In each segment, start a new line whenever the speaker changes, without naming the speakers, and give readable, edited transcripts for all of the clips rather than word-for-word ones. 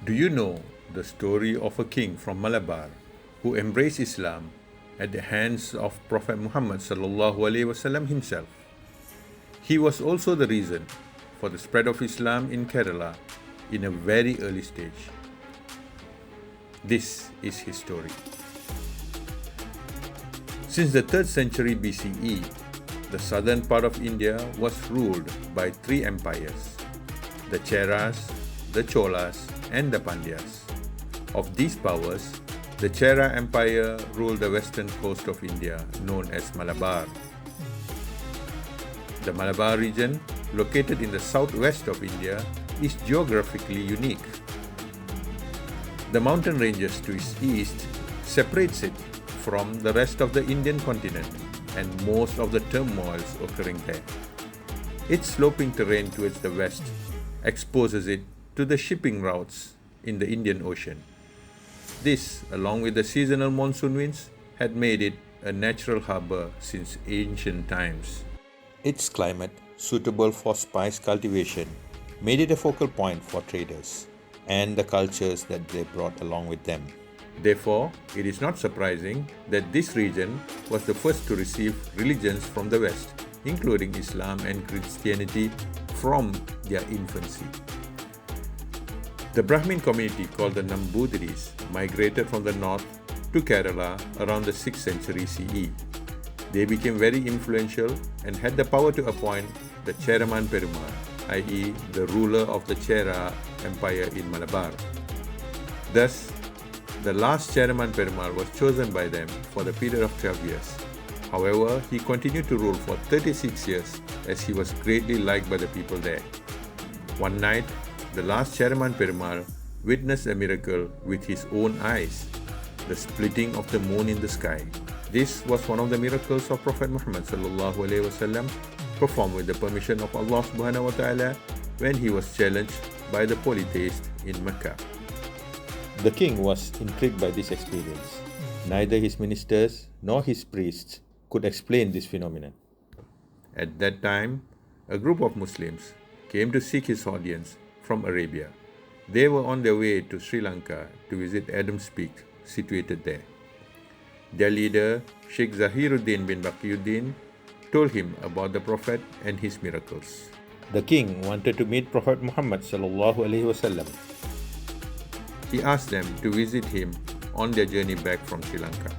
Do you know the story of a king from Malabar who embraced Islam at the hands of Prophet Muhammad sallallahu alaihi wasallam himself? He was also the reason for the spread of Islam in Kerala in a very early stage. This is his story. Since the 3rd century BCE, the southern part of India was ruled by 3 empires: the Cheras, the Cholas, and the Pandyas. Of these powers, the Chera Empire ruled the western coast of India, known as Malabar. The Malabar region, located in the southwest of India, is geographically unique. The mountain ranges to its east separates it from the rest of the Indian continent and most of the turmoils occurring there. Its sloping terrain towards the west exposes it to the shipping routes in the Indian Ocean. This, along with the seasonal monsoon winds, had made it a natural harbor since ancient times. Its climate, suitable for spice cultivation, made it a focal point for traders and the cultures that they brought along with them. Therefore, it is not surprising that this region was the first to receive religions from the West, including Islam and Christianity, from their infancy. The Brahmin community called the Nambudhiris migrated from the north to Kerala around the 6th century CE. They became very influential and had the power to appoint the Cheraman Perumal, i.e. the ruler of the Chera Empire in Malabar. Thus, the last Cheraman Perumal was chosen by them for the period of 12 years. However, he continued to rule for 36 years as he was greatly liked by the people there. One night, the last Cheraman Perumal witnessed a miracle with his own eyes, the splitting of the moon in the sky. This was one of the miracles of Prophet Muhammad sallallahu alaihi wasallam, performed with the permission of Allah subhanahu wa ta'ala when he was challenged by the polytheists in Mecca. The king was intrigued by this experience. Neither his ministers nor his priests could explain this phenomenon. At that time, a group of Muslims came to seek his audience from Arabia. They were on their way to Sri Lanka to visit Adam's Peak, situated there. Their leader, Sheikh Zahiruddin bin Baqiyuddin, told him about the Prophet and his miracles. The king wanted to meet Prophet Muhammad sallallahu alaihi wasallam. He asked them to visit him on their journey back from Sri Lanka.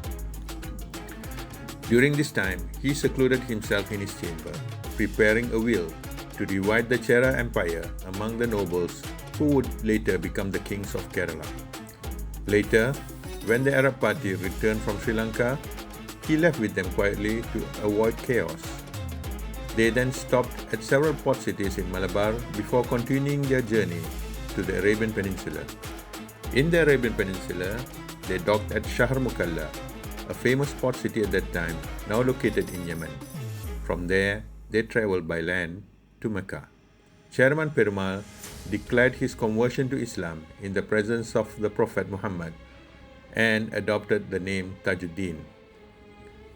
During this time, he secluded himself in his chamber, preparing a will to divide the Chera Empire among the nobles who would later become the kings of Kerala. Later, when the Arab party returned from Sri Lanka, he left with them quietly to avoid chaos. They then stopped at several port cities in Malabar before continuing their journey to the Arabian Peninsula. In the Arabian Peninsula, they docked at Shahr Mukalla, a famous port city at that time, now located in Yemen. From there, they travelled by land to Mecca. Cheraman Perumal declared his conversion to Islam in the presence of the Prophet Muhammad and adopted the name Tajuddin.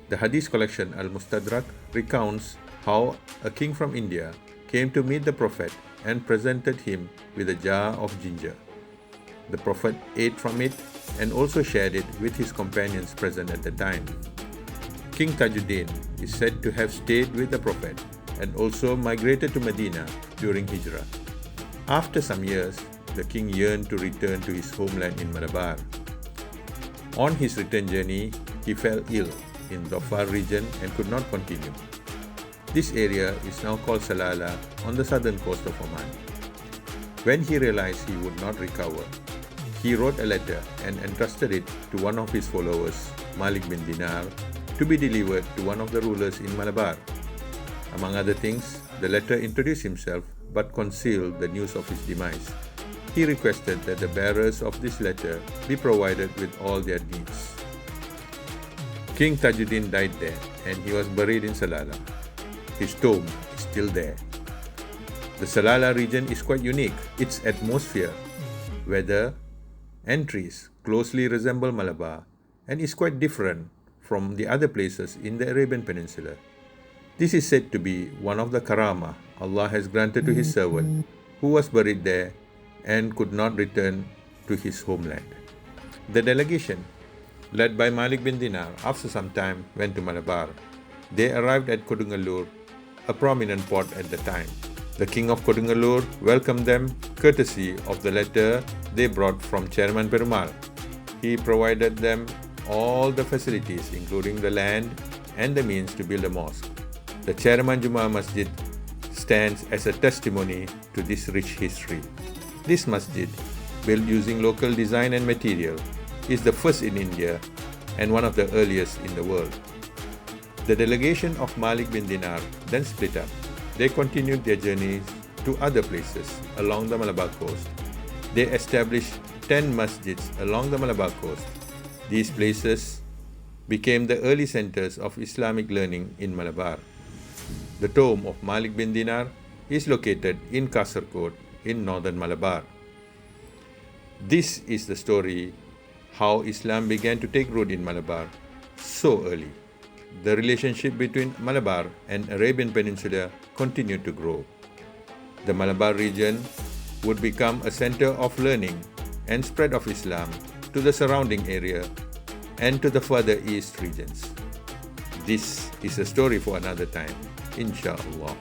The Hadith collection Al-Mustadrak recounts how a king from India came to meet the Prophet and presented him with a jar of ginger. The Prophet ate from it and also shared it with his companions present at the time. King Tajuddin is said to have stayed with the Prophet and also migrated to Medina during Hijrah. After some years, the king yearned to return to his homeland in Malabar. On his return journey, he fell ill in the Dhofar region and could not continue. This area is now called Salalah on the southern coast of Oman. When he realized he would not recover, he wrote a letter and entrusted it to one of his followers, Malik bin Dinar, to be delivered to one of the rulers in Malabar. Among other things, the letter introduced himself but concealed the news of his demise. He requested that the bearers of this letter be provided with all their needs. King Tajuddin died there and he was buried in Salalah. His tomb is still there. The Salalah region is quite unique. Its atmosphere, weather, and trees closely resemble Malabar and is quite different from the other places in the Arabian Peninsula. This is said to be one of the karama Allah has granted to His servant who was buried there and could not return to his homeland. The delegation, led by Malik bin Dinar, after some time went to Malabar. They arrived at Kodungallur, a prominent port at the time. The king of Kodungallur welcomed them courtesy of the letter they brought from Cheraman Perumal. He provided them all the facilities, including the land and the means to build a mosque. The Cheraman Juma Masjid stands as a testimony to this rich history. This masjid, built using local design and material, is the first in India and one of the earliest in the world. The delegation of Malik bin Dinar then split up. They continued their journeys to other places along the Malabar coast. They established 10 masjids along the Malabar coast. These places became the early centers of Islamic learning in Malabar. The tomb of Malik bin Dinar is located in Kasaragod in northern Malabar. This is the story how Islam began to take root in Malabar so early. The relationship between Malabar and Arabian Peninsula continued to grow. The Malabar region would become a center of learning and spread of Islam to the surrounding area and to the further east regions. This is a story for another time, inshallah.